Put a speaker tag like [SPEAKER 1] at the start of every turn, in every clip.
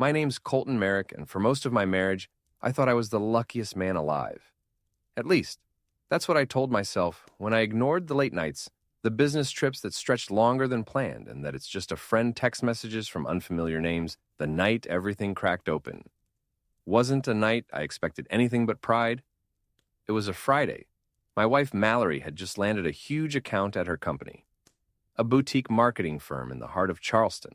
[SPEAKER 1] My name's Colton Merrick, and for most of my marriage, I thought I was the luckiest man alive. At least, that's what I told myself when I ignored the late nights, the business trips that stretched longer than planned, and that it's just a friend text messages from unfamiliar names the night everything cracked open. Wasn't a night I expected anything but pride. It was a Friday. My wife Mallory had just landed a huge account at her company, a boutique marketing firm in the heart of Charleston.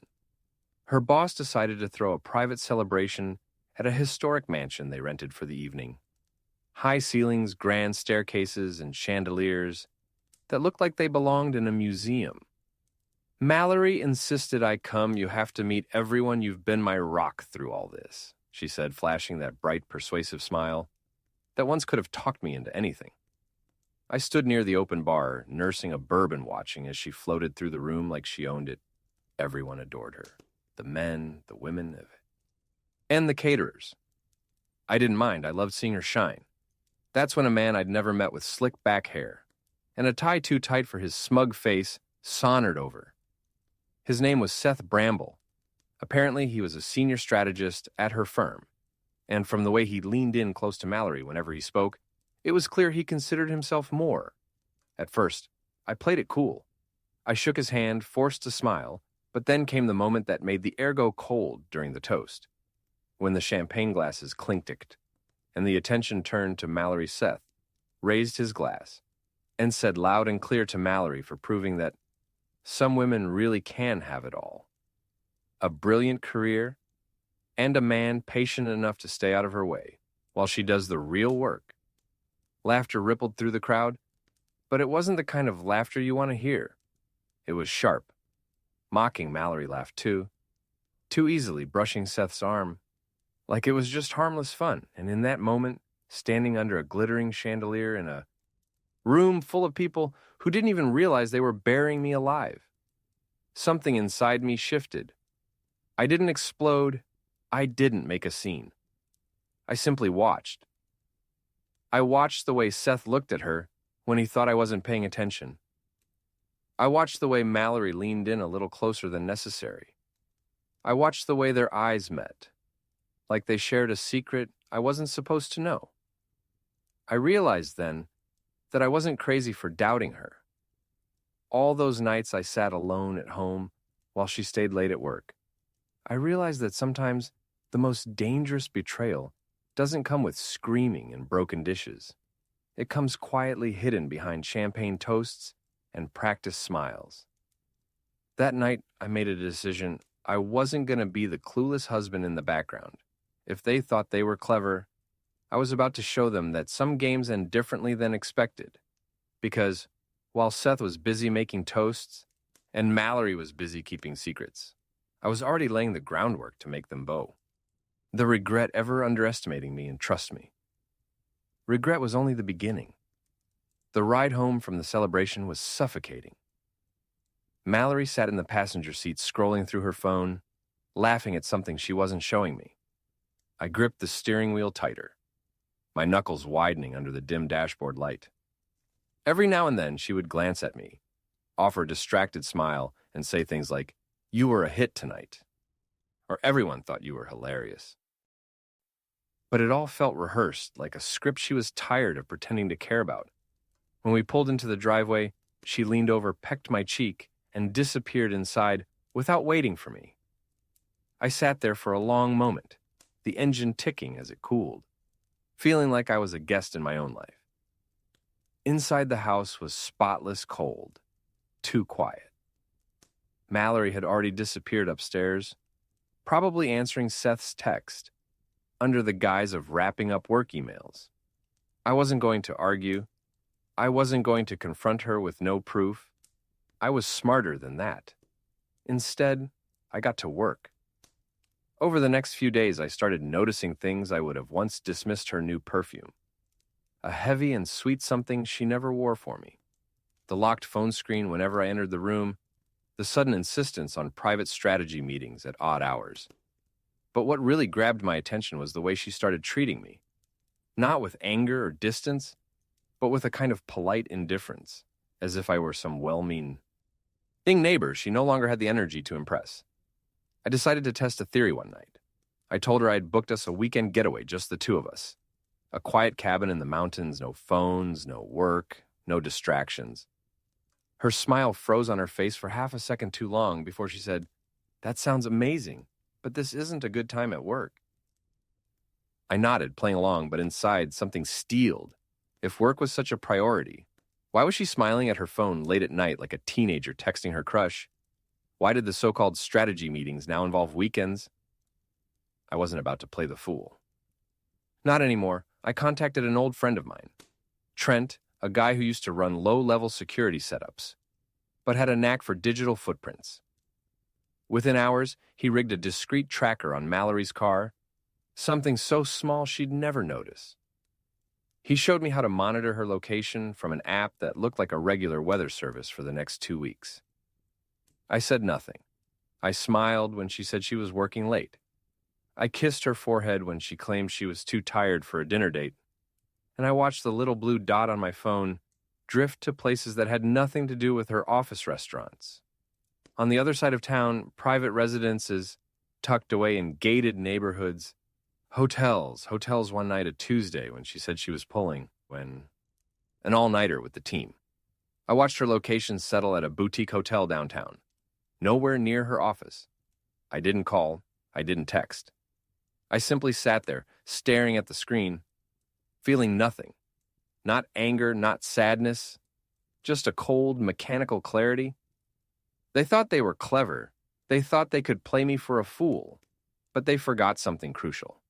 [SPEAKER 1] Her boss decided to throw a private celebration at a historic mansion they rented for the evening. High ceilings, grand staircases, and chandeliers that looked like they belonged in a museum. Mallory insisted I come. You have to meet everyone. You've been my rock through all this, she said, flashing that bright, persuasive smile that once could have talked me into anything. I stood near the open bar, nursing a bourbon, watching as she floated through the room like she owned it. Everyone adored her. The men, the women, and the caterers. I didn't mind. I loved seeing her shine. That's when a man I'd never met with slick back hair and a tie too tight for his smug face sauntered over. His name was Seth Bramble. Apparently, he was a senior strategist at her firm, and from the way he leaned in close to Mallory whenever he spoke, it was clear he considered himself more. At first, I played it cool. I shook his hand, forced a smile, but then came the moment that made the air go cold during the toast, when the champagne glasses clinked, and the attention turned to Mallory. Seth raised his glass and said loud and clear to Mallory for proving that some women really can have it all. A brilliant career, and a man patient enough to stay out of her way while she does the real work. Laughter rippled through the crowd, but it wasn't the kind of laughter you want to hear. It was sharp. Mocking Mallory laughed too easily, brushing Seth's arm, like it was just harmless fun. And in that moment, standing under a glittering chandelier in a room full of people who didn't even realize they were burying me alive, something inside me shifted. I didn't explode. I didn't make a scene. I simply watched. I watched the way Seth looked at her when he thought I wasn't paying attention. I watched the way Mallory leaned in a little closer than necessary. I watched the way their eyes met, like they shared a secret I wasn't supposed to know. I realized then that I wasn't crazy for doubting her. All those nights I sat alone at home while she stayed late at work, I realized that sometimes the most dangerous betrayal doesn't come with screaming and broken dishes. It comes quietly hidden behind champagne toasts and practiced smiles. That night, I made a decision. I wasn't going to be the clueless husband in the background. If they thought they were clever, I was about to show them that some games end differently than expected. Because while Seth was busy making toasts and Mallory was busy keeping secrets, I was already laying the groundwork to make them bow. The regret ever underestimating me, and trust me, regret was only the beginning. The ride home from the celebration was suffocating. Mallory sat in the passenger seat scrolling through her phone, laughing at something she wasn't showing me. I gripped the steering wheel tighter, my knuckles widening under the dim dashboard light. Every now and then she would glance at me, offer a distracted smile, and say things like, "You were a hit tonight," or "Everyone thought you were hilarious." But it all felt rehearsed, like a script she was tired of pretending to care about. When we pulled into the driveway, she leaned over, pecked my cheek, and disappeared inside without waiting for me. I sat there for a long moment, the engine ticking as it cooled, feeling like I was a guest in my own life. Inside the house was spotless cold, too quiet. Mallory had already disappeared upstairs, probably answering Seth's text, under the guise of wrapping up work emails. I wasn't going to argue. I wasn't going to confront her with no proof. I was smarter than that. Instead, I got to work. Over the next few days, I started noticing things I would have once dismissed: her new perfume, a heavy and sweet something she never wore for me, the locked phone screen whenever I entered the room, the sudden insistence on private strategy meetings at odd hours. But what really grabbed my attention was the way she started treating me, not with anger or distance, but with a kind of polite indifference, as if I were some well-meaning neighbor she no longer had the energy to impress. I decided to test a theory one night. I told her I'd booked us a weekend getaway, just the two of us. A quiet cabin in the mountains, no phones, no work, no distractions. Her smile froze on her face for half a second too long before she said, "That sounds amazing, but this isn't a good time at work." I nodded, playing along, but inside something steeled. If work was such a priority, why was she smiling at her phone late at night like a teenager texting her crush? Why did the so-called strategy meetings now involve weekends? I wasn't about to play the fool. Not anymore. I contacted an old friend of mine, Trent, a guy who used to run low-level security setups, but had a knack for digital footprints. Within hours, he rigged a discreet tracker on Mallory's car, something so small she'd never notice. He showed me how to monitor her location from an app that looked like a regular weather service for the next 2 weeks. I said nothing. I smiled when she said she was working late. I kissed her forehead when she claimed she was too tired for a dinner date, and I watched the little blue dot on my phone drift to places that had nothing to do with her office restaurants. On the other side of town, private residences tucked away in gated neighborhoods, hotels one night, a Tuesday when she said she was pulling, an all-nighter with the team. I watched her location settle at a boutique hotel downtown, nowhere near her office. I didn't call, I didn't text. I simply sat there, staring at the screen, feeling nothing. Not anger, not sadness, just a cold, mechanical clarity. They thought they were clever. They thought they could play me for a fool, but they forgot something crucial.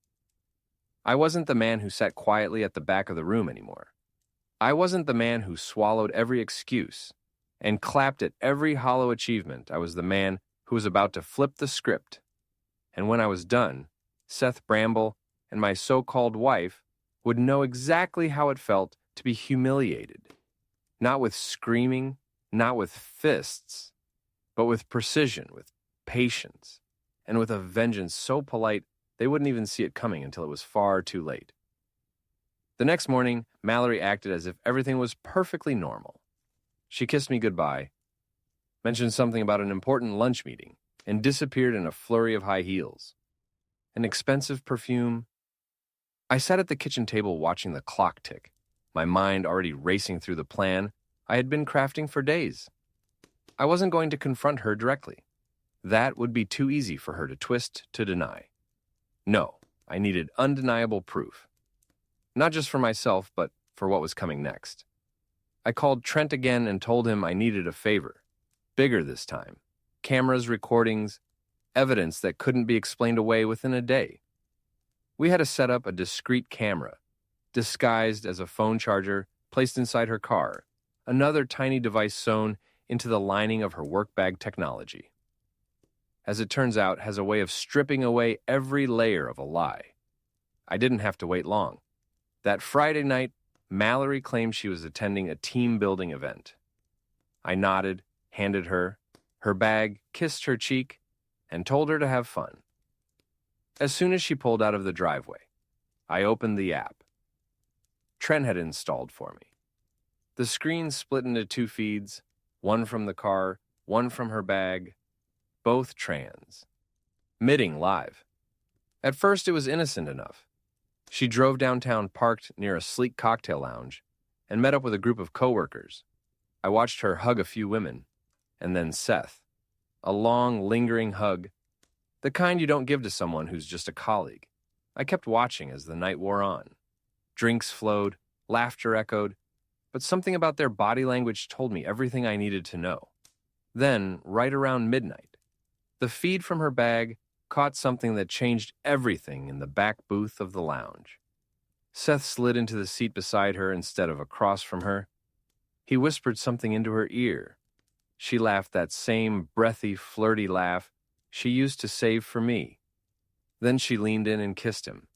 [SPEAKER 1] I wasn't the man who sat quietly at the back of the room anymore. I wasn't the man who swallowed every excuse and clapped at every hollow achievement. I was the man who was about to flip the script. And when I was done, Seth Bramble and my so-called wife would know exactly how it felt to be humiliated. Not with screaming, not with fists, but with precision, with patience, and with a vengeance so polite they wouldn't even see it coming until it was far too late. The next morning, Mallory acted as if everything was perfectly normal. She kissed me goodbye, mentioned something about an important lunch meeting, and disappeared in a flurry of high heels. An expensive perfume. I sat at the kitchen table watching the clock tick, my mind already racing through the plan I had been crafting for days. I wasn't going to confront her directly. That would be too easy for her to twist to deny. No, I needed undeniable proof. Not just for myself, but for what was coming next. I called Trent again and told him I needed a favor. Bigger this time. Cameras, recordings, evidence that couldn't be explained away within a day. We had to set up a discreet camera, disguised as a phone charger placed inside her car, another tiny device sewn into the lining of her work bag technology. As it turns out, has a way of stripping away every layer of a lie. I didn't have to wait long. That Friday night, Mallory claimed she was attending a team-building event. I nodded, handed her bag, kissed her cheek, and told her to have fun. As soon as she pulled out of the driveway, I opened the app. Trent had installed for me. The screen split into 2 feeds, one from the car, one from her bag, both trans. Mitting live. At first, it was innocent enough. She drove downtown, parked near a sleek cocktail lounge, and met up with a group of coworkers. I watched her hug a few women, and then Seth. A long, lingering hug, the kind you don't give to someone who's just a colleague. I kept watching as the night wore on. Drinks flowed, laughter echoed, but something about their body language told me everything I needed to know. Then, right around midnight, the feed from her bag caught something that changed everything in the back booth of the lounge. Seth slid into the seat beside her instead of across from her. He whispered something into her ear. She laughed that same breathy, flirty laugh she used to save for me. Then she leaned in and kissed him.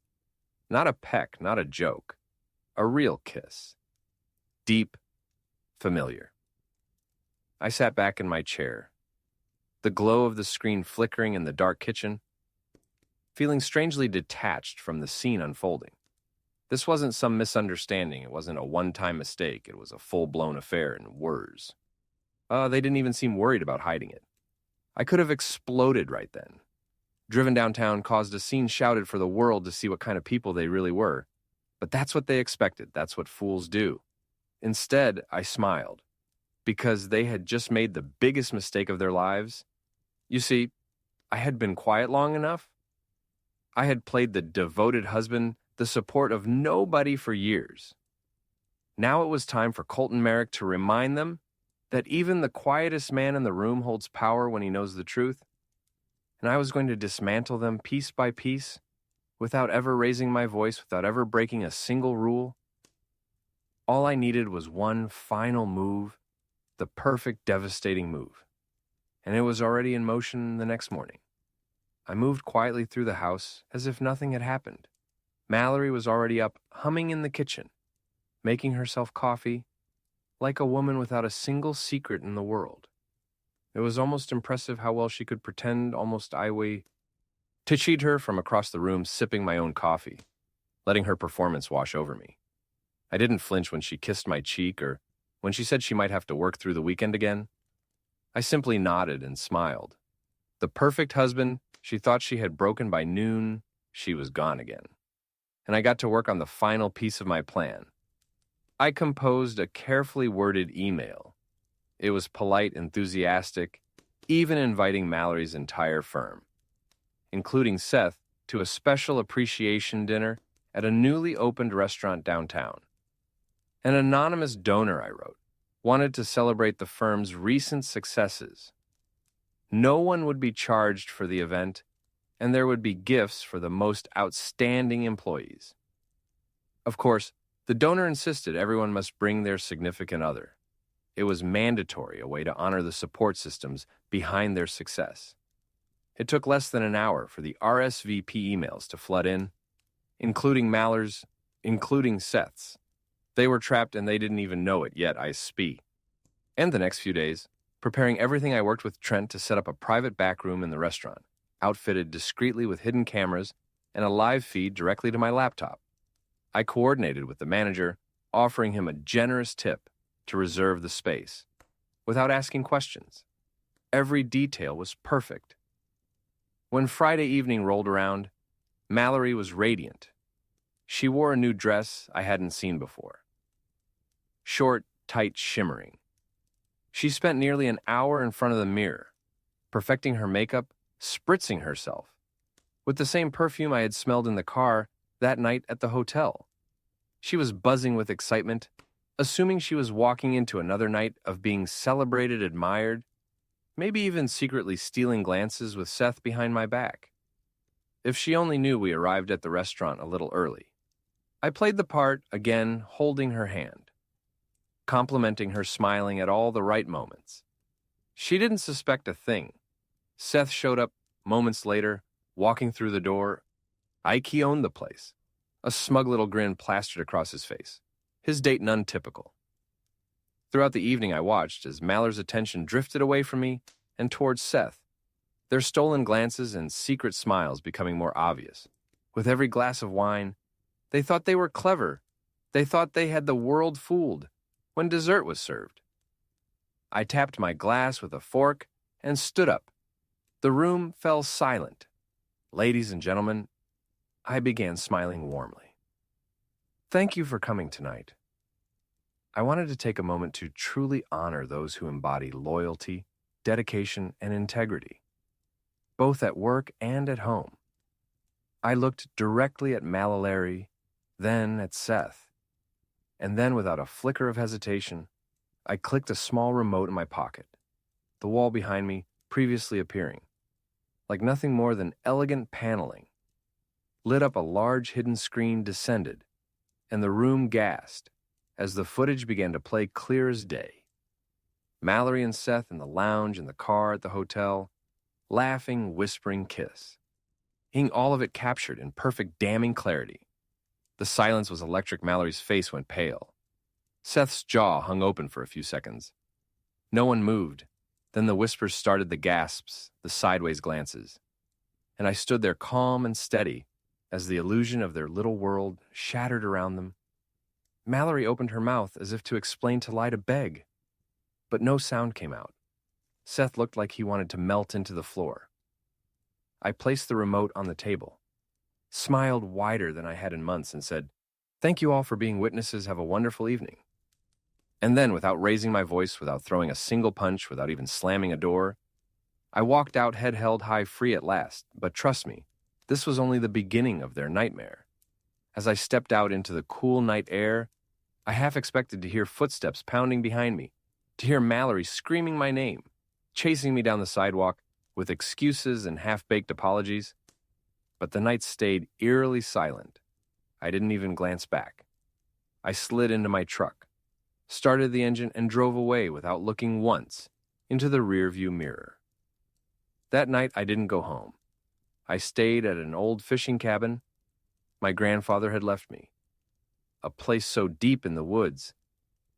[SPEAKER 1] Not a peck, not a joke. A real kiss. Deep, familiar. I sat back in my chair, the glow of the screen flickering in the dark kitchen, feeling strangely detached from the scene unfolding. This wasn't some misunderstanding. It wasn't a one-time mistake. It was a full-blown affair in words. They didn't even seem worried about hiding it. I could have exploded right then. driven downtown, caused a scene, shouted for the world to see what kind of people they really were. But that's what they expected. That's what fools do. Instead, I smiled, because they had just made the biggest mistake of their lives. You see, I had been quiet long enough. I had played the devoted husband, the support of nobody for years. Now it was time for Colton Merrick to remind them that even the quietest man in the room holds power when he knows the truth. And I was going to dismantle them piece by piece, without ever raising my voice, without ever breaking a single rule. All I needed was one final move, the perfect, devastating move. And it was already in motion the next morning. I moved quietly through the house as if nothing had happened. Mallory was already up, humming in the kitchen, making herself coffee, like a woman without a single secret in the world. It was almost impressive how well she could pretend almost to cheat her from across the room, sipping my own coffee, letting her performance wash over me. I didn't flinch when she kissed my cheek or when she said she might have to work through the weekend again. I simply nodded and smiled. The perfect husband she thought she had broken by noon, she was gone again. And I got to work on the final piece of my plan. I composed a carefully worded email. It was polite, enthusiastic, even inviting Mallory's entire firm, including Seth, to a special appreciation dinner at a newly opened restaurant downtown. An anonymous donor, I wrote, wanted to celebrate the firm's recent successes. No one would be charged for the event, and there would be gifts for the most outstanding employees. Of course, the donor insisted everyone must bring their significant other. It was mandatory, a way to honor the support systems behind their success. It took less than an hour for the RSVP emails to flood in, including Mallory's, including Seth's. They were trapped and they didn't even know it yet, I spee. And the next few days, preparing everything, I worked with Trent to set up a private back room in the restaurant, outfitted discreetly with hidden cameras and a live feed directly to my laptop. I coordinated with the manager, offering him a generous tip to reserve the space, without asking questions. Every detail was perfect. When Friday evening rolled around, Mallory was radiant. She wore a new dress I hadn't seen before. Short, tight, shimmering. She spent nearly an hour in front of the mirror, perfecting her makeup, spritzing herself, with the same perfume I had smelled in the car that night at the hotel. She was buzzing with excitement, assuming she was walking into another night of being celebrated, admired, maybe even secretly stealing glances with Seth behind my back. If she only knew we arrived at the restaurant a little early. I played the part, again, holding her hand, complimenting her, smiling at all the right moments. She didn't suspect a thing. Seth showed up moments later, walking through the door. Ike owned the place. A smug little grin plastered across his face. His date none typical. Throughout the evening I watched as Mallory's attention drifted away from me and towards Seth, their stolen glances and secret smiles becoming more obvious. With every glass of wine, they thought they were clever. They thought they had the world fooled when dessert was served. I tapped my glass with a fork and stood up. The room fell silent. Ladies and gentlemen, I began smiling warmly. Thank you for coming tonight. I wanted to take a moment to truly honor those who embody loyalty, dedication, and integrity, both at work and at home. I looked directly at Mallory, then at Seth, and then without a flicker of hesitation, I clicked a small remote in my pocket, the wall behind me previously appearing, like nothing more than elegant paneling. Lit up, a large hidden screen descended, and the room gasped as the footage began to play clear as day. Mallory and Seth in the lounge, in the car, at the hotel, laughing, whispering kiss. Seeing all of it captured in perfect damning clarity. The silence was electric. Mallory's face went pale. Seth's jaw hung open for a few seconds. No one moved. Then the whispers started, the gasps, the sideways glances. And I stood there calm and steady as the illusion of their little world shattered around them. Mallory opened her mouth as if to explain, to lie, to beg. But no sound came out. Seth looked like he wanted to melt into the floor. I placed the remote on the table, smiled wider than I had in months, and said, "Thank you all for being witnesses. Have a wonderful evening." And then, without raising my voice, without throwing a single punch, without even slamming a door, I walked out head held high, free at last. But trust me, this was only the beginning of their nightmare. As I stepped out into the cool night air, I half expected to hear footsteps pounding behind me, to hear Mallory screaming my name, chasing me down the sidewalk with excuses and half-baked apologies. But the night stayed eerily silent. I didn't even glance back. I slid into my truck, started the engine, and drove away without looking once into the rearview mirror. That night, I didn't go home. I stayed at an old fishing cabin my grandfather had left me, a place so deep in the woods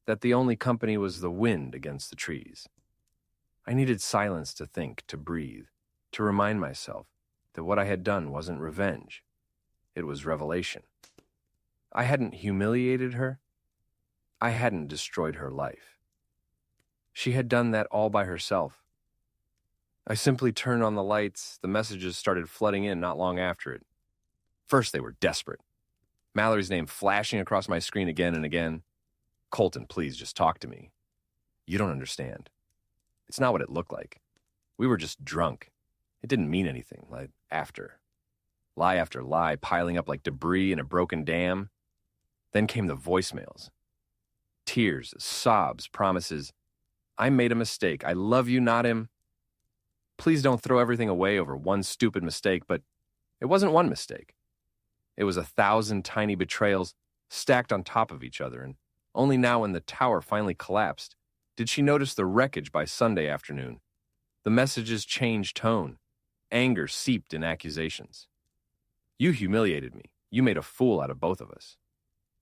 [SPEAKER 1] that the only company was the wind against the trees. I needed silence to think, to breathe, to remind myself that what I had done wasn't revenge. It was revelation. I hadn't humiliated her. I hadn't destroyed her life. She had done that all by herself. I simply turned on the lights. The messages started flooding in not long after it. First, they were desperate. Mallory's name flashing across my screen again and again. "Colton, please just talk to me. You don't understand. It's not what it looked like. We were just drunk. It didn't mean anything, like after. Lie after lie piling up like debris in a broken dam. Then came the voicemails. Tears, sobs, promises. I made a mistake. I love you, not him. Please don't throw everything away over one stupid mistake." But it wasn't one mistake. It was 1,000 tiny betrayals stacked on top of each other, and only now when the tower finally collapsed did she notice the wreckage by Sunday afternoon. The messages changed tone. Anger seeped in accusations. "You humiliated me. You made a fool out of both of us.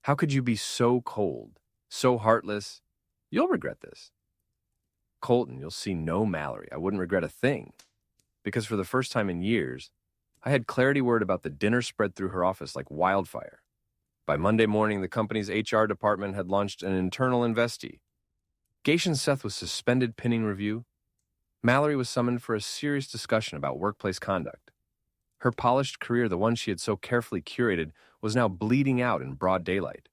[SPEAKER 1] How could you be so cold, so heartless? You'll regret this. Colton, you'll see no Mallory. I wouldn't regret a thing. Because for the first time in years, I had clarity word about the dinner spread through her office like wildfire. By Monday morning, the company's HR department had launched an internal investigation. Seth was suspended pending review. Mallory was summoned for a serious discussion about workplace conduct. Her polished career, the one she had so carefully curated, was now bleeding out in broad daylight.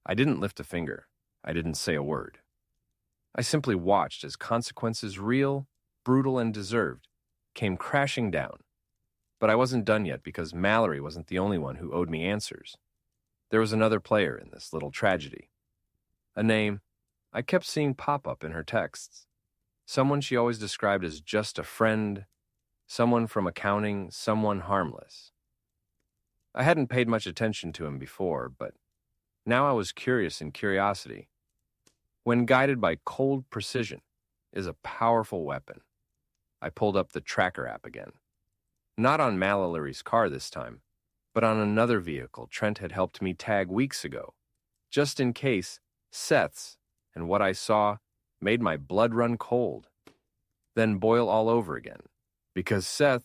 [SPEAKER 1] I didn't lift a finger. I didn't say a word. I simply watched as consequences, real, brutal, and deserved, came crashing down. But I wasn't done yet, because Mallory wasn't the only one who owed me answers. There was another player in this little tragedy. A name I kept seeing pop up in her texts. Someone she always described as just a friend, someone from accounting, someone harmless. I hadn't paid much attention to him before, but now I was curious, and curiosity, when guided by cold precision, is a powerful weapon. I pulled up the tracker app again. Not on Mallory's car this time, but on another vehicle Trent had helped me tag weeks ago, just in case. Seth's, and what I saw made my blood run cold, then boil all over again, because Seth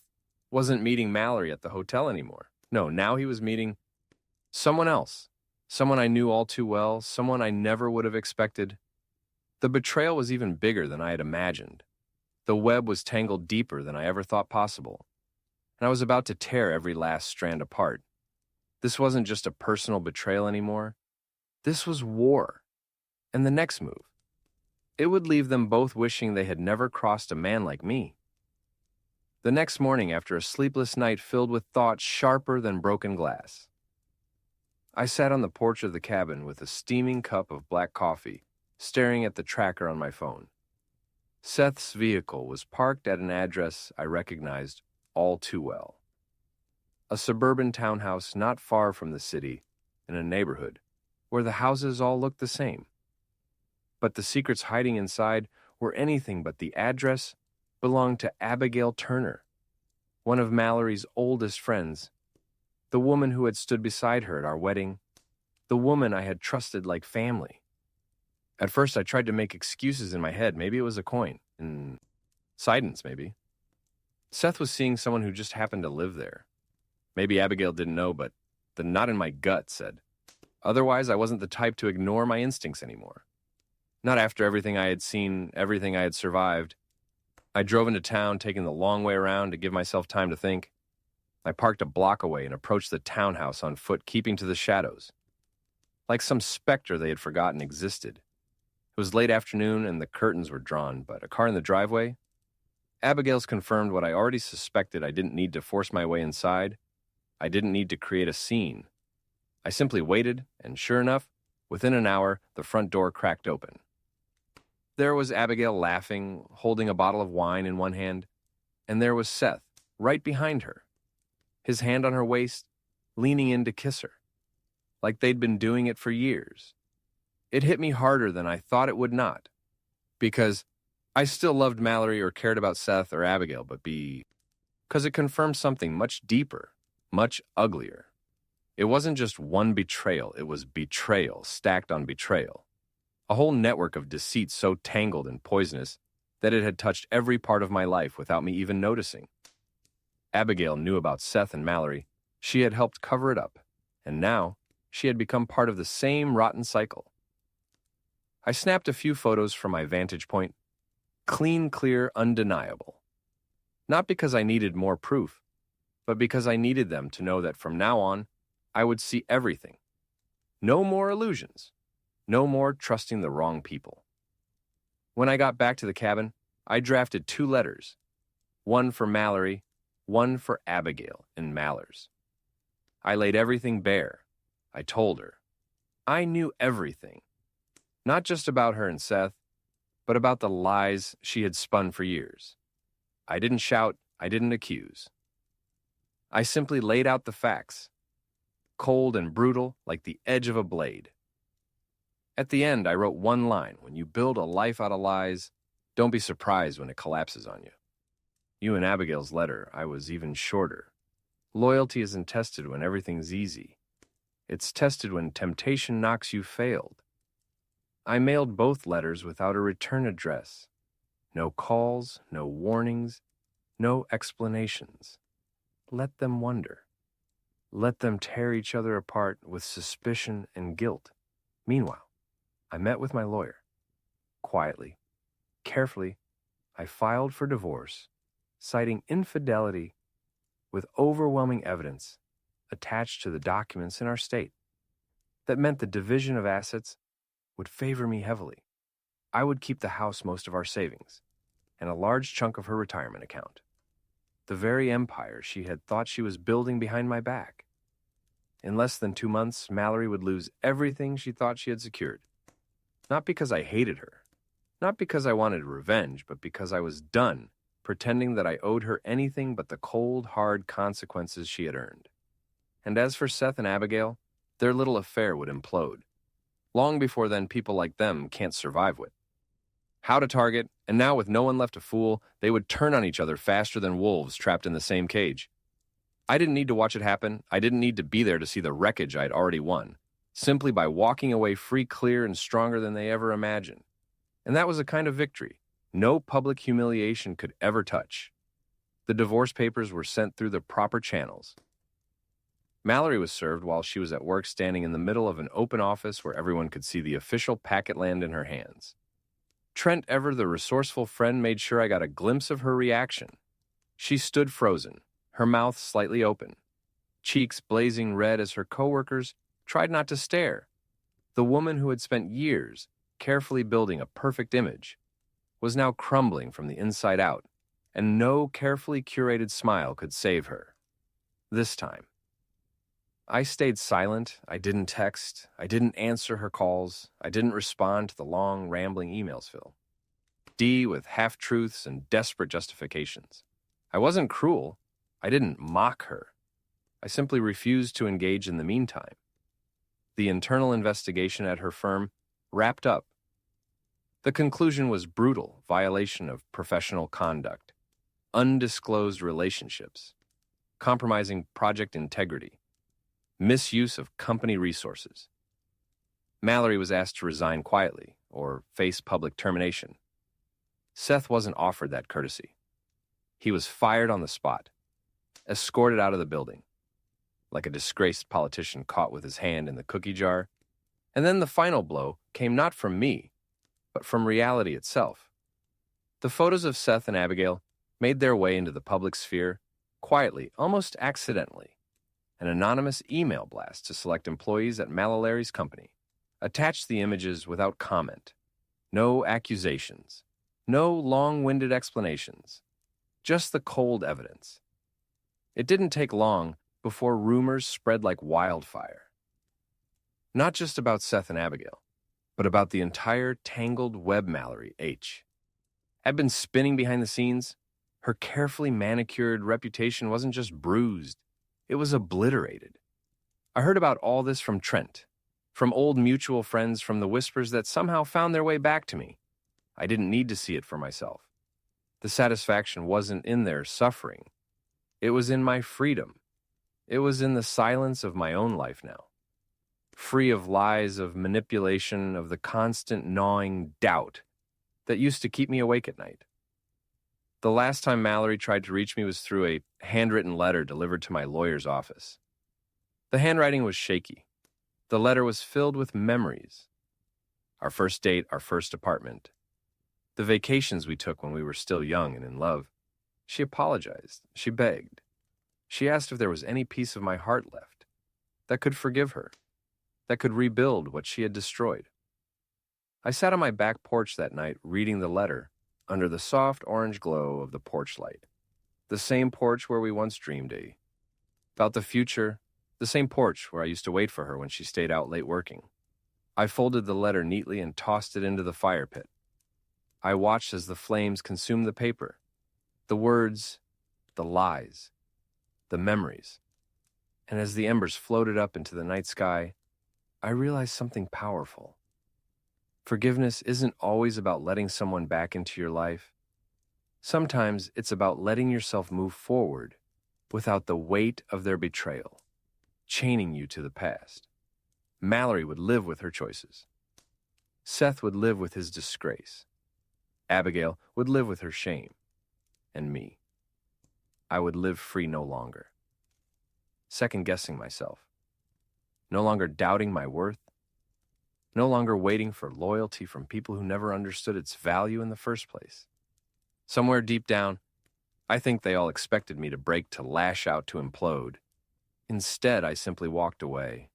[SPEAKER 1] wasn't meeting Mallory at the hotel anymore. No, now he was meeting someone else, someone I knew all too well, someone I never would have expected. The betrayal was even bigger than I had imagined. The web was tangled deeper than I ever thought possible, and I was about to tear every last strand apart. This wasn't just a personal betrayal anymore. This was war. And the next move, it would leave them both wishing they had never crossed a man like me. The next morning, after a sleepless night filled with thoughts sharper than broken glass, I sat on the porch of the cabin with a steaming cup of black coffee, staring at the tracker on my phone. Seth's vehicle was parked at an address I recognized all too well. A suburban townhouse not far from the city, in a neighborhood where the houses all looked the same. But the secrets hiding inside were anything but. The address belonged to Abigail Turner, one of Mallory's oldest friends, the woman who had stood beside her at our wedding, the woman I had trusted like family. At first, I tried to make excuses in my head. Maybe it was a coin. Sidens, maybe. Seth was seeing someone who just happened to live there. Maybe Abigail didn't know, but the knot in my gut said. Otherwise, I wasn't the type to ignore my instincts anymore. Not after everything I had seen, everything I had survived. I drove into town, taking the long way around to give myself time to think. I parked a block away and approached the townhouse on foot, keeping to the shadows. Like some specter they had forgotten existed. It was late afternoon and the curtains were drawn, but a car in the driveway? Abigail's confirmed what I already suspected. I didn't need to force my way inside. I didn't need to create a scene. I simply waited, and sure enough, within an hour, the front door cracked open. There was Abigail laughing, holding a bottle of wine in one hand, and there was Seth, right behind her, his hand on her waist, leaning in to kiss her, like they'd been doing it for years. It hit me harder than I thought it would not, because I still loved Mallory or cared about Seth or Abigail, but because it confirmed something much deeper, much uglier. It wasn't just one betrayal, it was betrayal stacked on betrayal. A whole network of deceit so tangled and poisonous that it had touched every part of my life without me even noticing. Abigail knew about Seth and Mallory. She had helped cover it up, and now she had become part of the same rotten cycle. I snapped a few photos from my vantage point. Clean, clear, undeniable. Not because I needed more proof, but because I needed them to know that from now on, I would see everything. No more illusions. No more trusting the wrong people. When I got back to the cabin, I drafted 2 letters. One for Mallory, one for Abigail in Mallers. I laid everything bare. I told her. I knew everything. Not just about her and Seth, but about the lies she had spun for years. I didn't shout, I didn't accuse. I simply laid out the facts, cold and brutal like the edge of a blade. At the end, I wrote one line: when you build a life out of lies, don't be surprised when it collapses on you. You and Abigail's letter, I was even shorter. Loyalty isn't tested when everything's easy. It's tested when temptation knocks you failed. I mailed both letters without a return address. No calls, no warnings, no explanations. Let them wonder. Let them tear each other apart with suspicion and guilt. Meanwhile, I met with my lawyer. Quietly, carefully, I filed for divorce, citing infidelity with overwhelming evidence attached to the documents in our state. That meant the division of assets would favor me heavily. I would keep the house, most of our savings, and a large chunk of her retirement account. The very empire she had thought she was building behind my back. In less than 2 months, Mallory would lose everything she thought she had secured. Not because I hated her, not because I wanted revenge, but because I was done pretending that I owed her anything but the cold, hard consequences she had earned. And as for Seth and Abigail, their little affair would implode. Long before then, people like them can't survive with. How to target, and now with no one left to fool, they would turn on each other faster than wolves trapped in the same cage. I didn't need to watch it happen. I didn't need to be there to see the wreckage I had already won, simply by walking away free, clear, and stronger than they ever imagined. And that was a kind of victory no public humiliation could ever touch. The divorce papers were sent through the proper channels. Mallory was served while she was at work, standing in the middle of an open office where everyone could see the official packet land in her hands. Trent, ever the resourceful friend, made sure I got a glimpse of her reaction. She stood frozen, her mouth slightly open, cheeks blazing red as her coworkers tried not to stare. The woman who had spent years carefully building a perfect image was now crumbling from the inside out, and no carefully curated smile could save her. This time. I stayed silent. I didn't text. I didn't answer her calls. I didn't respond to the long, rambling emails Phil. With half-truths and desperate justifications. I wasn't cruel. I didn't mock her. I simply refused to engage in the meantime. The internal investigation at her firm wrapped up. The conclusion was brutal violation of professional conduct, undisclosed relationships, compromising project integrity, misuse of company resources. Mallory was asked to resign quietly or face public termination. Seth wasn't offered that courtesy. He was fired on the spot, escorted out of the building, like a disgraced politician caught with his hand in the cookie jar. And then the final blow came not from me, but from reality itself. The photos of Seth and Abigail made their way into the public sphere quietly, almost accidentally. An anonymous email blast to select employees at Malalari's company attached the images without comment. No accusations. No long-winded explanations. Just the cold evidence. It didn't take long before rumors spread like wildfire. Not just about Seth and Abigail, but about the entire tangled web Mallory H. Had been spinning behind the scenes. Her carefully manicured reputation wasn't just bruised, it was obliterated. I heard about all this from Trent, from old mutual friends, from the whispers that somehow found their way back to me. I didn't need to see it for myself. The satisfaction wasn't in their suffering. It was in my freedom. It was in the silence of my own life now. Free of lies, of manipulation, of the constant gnawing doubt that used to keep me awake at night. The last time Mallory tried to reach me was through a handwritten letter delivered to my lawyer's office. The handwriting was shaky. The letter was filled with memories. Our first date, our first apartment. The vacations we took when we were still young and in love. She apologized. She begged. She asked if there was any piece of my heart left that could forgive her, that could rebuild what she had destroyed. I sat on my back porch that night reading the letter under the soft orange glow of the porch light. The same porch where we once dreamed about the future, the same porch where I used to wait for her when she stayed out late working. I folded the letter neatly and tossed it into the fire pit. I watched as the flames consumed the paper, the words, the lies, the memories. And as the embers floated up into the night sky, I realized something powerful. Forgiveness isn't always about letting someone back into your life. Sometimes it's about letting yourself move forward without the weight of their betrayal, chaining you to the past. Mallory would live with her choices. Seth would live with his disgrace. Abigail would live with her shame. And me, I would live free no longer. Second-guessing myself. No longer doubting my worth. No longer waiting for loyalty from people who never understood its value in the first place. Somewhere deep down, I think they all expected me to break, to lash out, to implode. Instead, I simply walked away.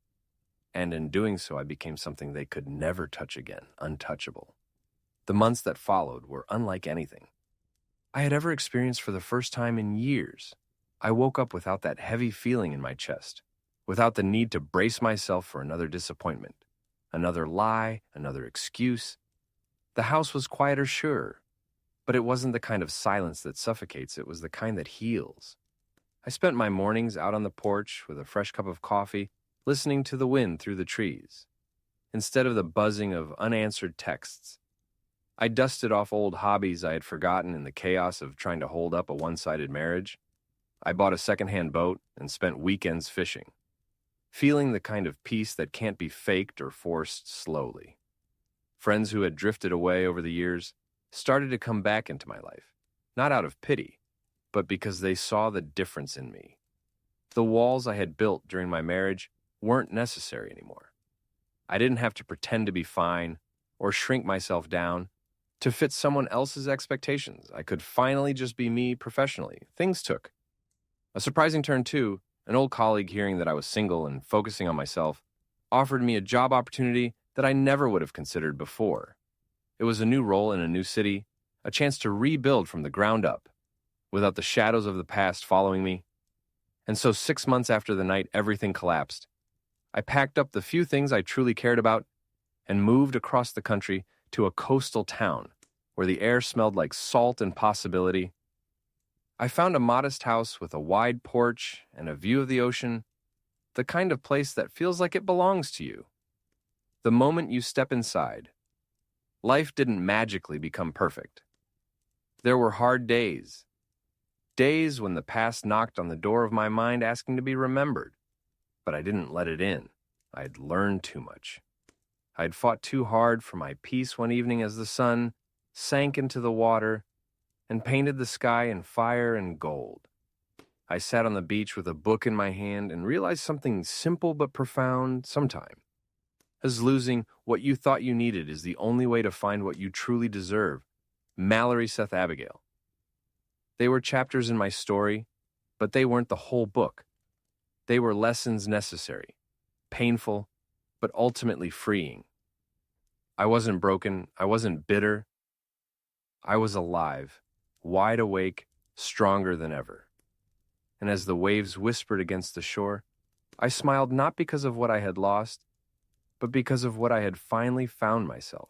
[SPEAKER 1] And in doing so, I became something they could never touch again, untouchable. The months that followed were unlike anything I had ever experienced for the first time in years. I woke up without that heavy feeling in my chest, without the need to brace myself for another disappointment, another lie, another excuse. The house was quieter, sure, but it wasn't the kind of silence that suffocates. It was the kind that heals. I spent my mornings out on the porch with a fresh cup of coffee, listening to the wind through the trees. Instead of the buzzing of unanswered texts, I dusted off old hobbies I had forgotten in the chaos of trying to hold up a one-sided marriage. I bought a secondhand boat and spent weekends fishing, feeling the kind of peace that can't be faked or forced slowly. Friends who had drifted away over the years started to come back into my life, not out of pity, but because they saw the difference in me. The walls I had built during my marriage weren't necessary anymore. I didn't have to pretend to be fine or shrink myself down to fit someone else's expectations. I could finally just be me professionally. Things took a surprising turn, too. An old colleague, hearing that I was single and focusing on myself, offered me a job opportunity that I never would have considered before. It was a new role in a new city, a chance to rebuild from the ground up, without the shadows of the past following me. And so 6 months after the night everything collapsed, I packed up the few things I truly cared about and moved across the country to a coastal town where the air smelled like salt and possibility. I found a modest house with a wide porch and a view of the ocean, the kind of place that feels like it belongs to you. The moment you step inside, life didn't magically become perfect. There were hard days. Days when the past knocked on the door of my mind asking to be remembered. But I didn't let it in. I'd learned too much. I'd fought too hard for my peace one evening as the sun sank into the water and painted the sky in fire and gold. I sat on the beach with a book in my hand and realized something simple but profound sometime. As losing what you thought you needed is the only way to find what you truly deserve. Mallory Seth Abigail. They were chapters in my story, but they weren't the whole book. They were lessons necessary, painful, but ultimately freeing. I wasn't broken, I wasn't bitter. I was alive, wide awake, stronger than ever. And as the waves whispered against the shore, I smiled not because of what I had lost, but because of what I had finally found myself.